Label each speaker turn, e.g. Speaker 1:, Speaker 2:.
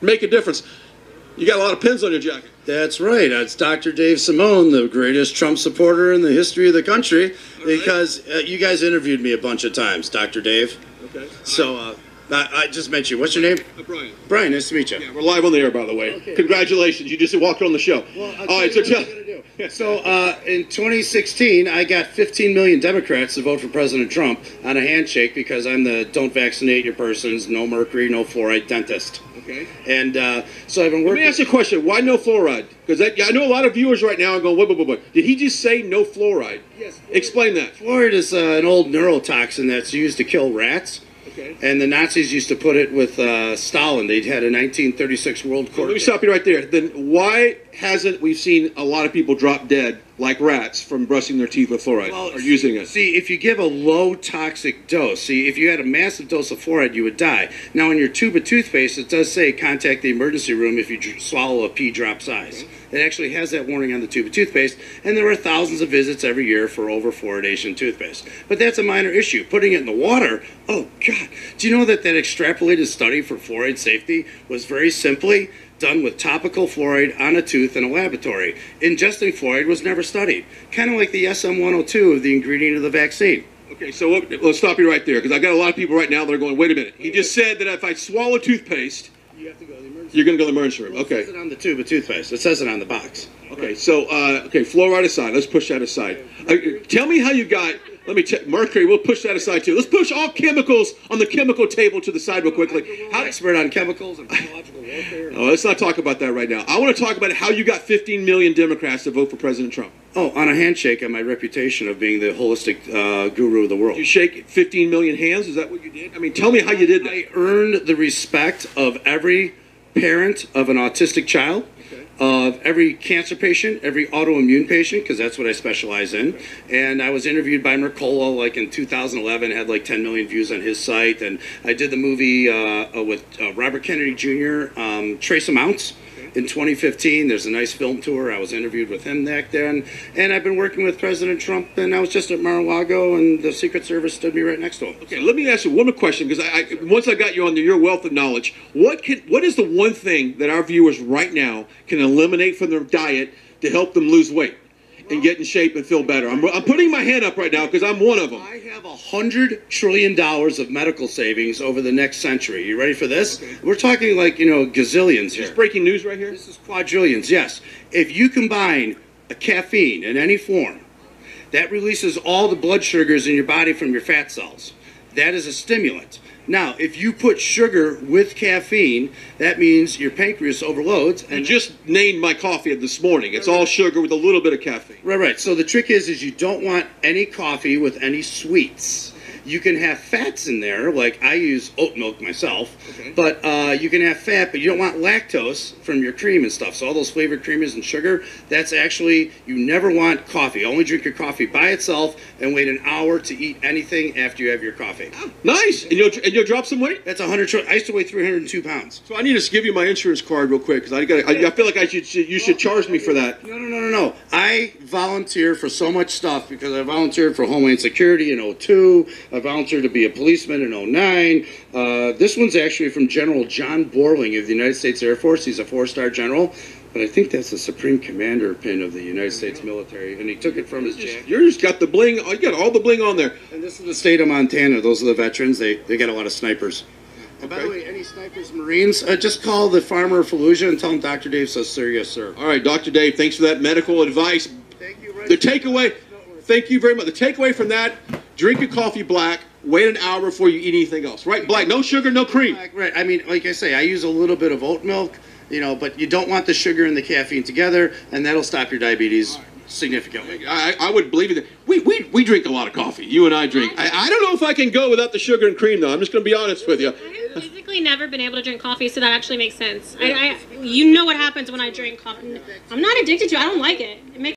Speaker 1: make a difference. You got a lot of pins on your jacket.
Speaker 2: That's right. It's Dr. Dave Simone, the greatest Trump supporter in the history of the country, because you guys interviewed me a bunch of times, Dr. Dave.
Speaker 1: Okay.
Speaker 2: So I just met you. What's your name?
Speaker 1: Brian.
Speaker 2: Brian, nice to meet you.
Speaker 1: Yeah, we're live on the air, by the way.
Speaker 2: Okay.
Speaker 1: Congratulations. You just walked on the show.
Speaker 2: Well,
Speaker 1: all right, so tell.
Speaker 2: So in 2016, I got 15 million Democrats to vote for President Trump on a handshake because I'm the don't vaccinate your persons, no mercury, no fluoride dentist.
Speaker 1: Okay.
Speaker 2: And so I've been working.
Speaker 1: Let me ask you a question. Why no fluoride? Because I know a lot of viewers right now are going, wait. Did he just say no fluoride?
Speaker 2: Yes.
Speaker 1: Explain that.
Speaker 2: Fluoride is an old neurotoxin that's used to kill rats.
Speaker 1: Okay.
Speaker 2: And the Nazis used to put it with Stalin. They had a 1936 World Court.
Speaker 1: Let me stop you right there. Then why hasn't we seen a lot of people drop dead like rats from brushing their teeth with fluoride or using it?
Speaker 2: See, if you give a low toxic dose, if you had a massive dose of fluoride, you would die. Now, in your tube of toothpaste, it does say contact the emergency room if you swallow a pea drop size. It actually has that warning on the tube of toothpaste, and there are thousands of visits every year for over fluoridation toothpaste. But that's a minor issue. Putting it in the water, oh God. Do you know that extrapolated study for fluoride safety was very simply done with topical fluoride on a tooth in a laboratory? Ingesting fluoride was never studied. Kind of like the SM-102 of the ingredient of the vaccine.
Speaker 1: Okay, so let's stop you right there, because I got a lot of people right now that are going, wait a minute. He just said that if I swallow toothpaste,
Speaker 2: You have to go to the emergency room.
Speaker 1: you're going to go to the emergency room.
Speaker 2: Well,
Speaker 1: Okay.
Speaker 2: it says it on the tube of toothpaste. It says it on the box.
Speaker 1: Okay, so, fluoride aside. Let's push that aside. Tell me how you got, let me check, mercury, we'll push that aside too. Let's push all chemicals on the chemical table to the side real quickly.
Speaker 2: I'm an expert on chemicals and biological warfare.
Speaker 1: Oh, let's not talk about that right now. I want to talk about how you got 15 million Democrats to vote for President Trump.
Speaker 2: Oh, on a handshake and my reputation of being the holistic guru of the world.
Speaker 1: You shake 15 million hands? Is that what you did? I mean, tell me how you did that.
Speaker 2: I earned the respect of every parent of an autistic child, of every cancer patient, every autoimmune patient, because that's what I specialize in. And I was interviewed by Mercola like in 2011, had like 10 million views on his site. And I did the movie with Robert Kennedy Jr., Traceamounts. In 2015, there's a nice film tour. I was interviewed with him back then. And I've been working with President Trump, and I was just at Mar-a-Lago, and the Secret Service stood me right next to him.
Speaker 1: Okay, let me ask you one more question, because once I got you on your wealth of knowledge, what is the one thing that our viewers right now can eliminate from their diet to help them lose weight and get in shape and feel better? I'm putting my hand up right now because I'm one of them.
Speaker 2: I have $100 trillion of medical savings over the next century. You ready for this? Okay. We're talking like, gazillions here.
Speaker 1: Is this breaking news right here?
Speaker 2: This is quadrillions, yes. If you combine a caffeine in any form, that releases all the blood sugars in your body from your fat cells. That is a stimulant. Now, if you put sugar with caffeine, that means your pancreas overloads.
Speaker 1: And you just named my coffee this morning. It's all sugar with a little bit of caffeine.
Speaker 2: Right. So the trick is you don't want any coffee with any sweets. You can have fats in there, like I use oat milk myself, but you can have fat, but you don't want lactose from your cream and stuff. So all those flavored creamers and sugar, that's actually, you never want coffee. Only drink your coffee by itself and wait an hour to eat anything after you have your coffee.
Speaker 1: Oh, nice. And you'll drop some weight?
Speaker 2: That's 100. I used to weigh 302 pounds.
Speaker 1: So I need to give you my insurance card real quick, because I feel like you should charge me for that.
Speaker 2: No. I volunteer for so much stuff because I volunteered for Homeland Security in 2002. I volunteered to be a policeman in 2009. This one's actually from General John Borling of the United States Air Force. He's a 4-star general, but I think that's the Supreme Commander pin of the United States military, and he took it from his jacket.
Speaker 1: You just got the bling. You got all the bling on there.
Speaker 2: And this is the state of Montana. Those are the veterans. They got a lot of snipers. And by the way, any snipers, Marines, just call the farmer of Fallujah and tell him Dr. Dave says, sir, yes, sir.
Speaker 1: All right, Dr. Dave, thanks for that medical advice.
Speaker 2: Thank you.
Speaker 1: The takeaway, thank you very much. The takeaway from that, drink your coffee black, wait an hour before you eat anything else. Right, black, no sugar, no cream.
Speaker 2: Right, I mean, like I say, I use a little bit of oat milk, but you don't want the sugar and the caffeine together, and that'll stop your diabetes significantly.
Speaker 1: I would believe it. We drink a lot of coffee. You and I drink. I don't know if I can go without the sugar and cream, though. I'm just going to be honest with you.
Speaker 3: I've physically never been able to drink coffee, so that actually makes sense. You know what happens when I drink coffee. I'm not addicted to it. I don't like it. It makes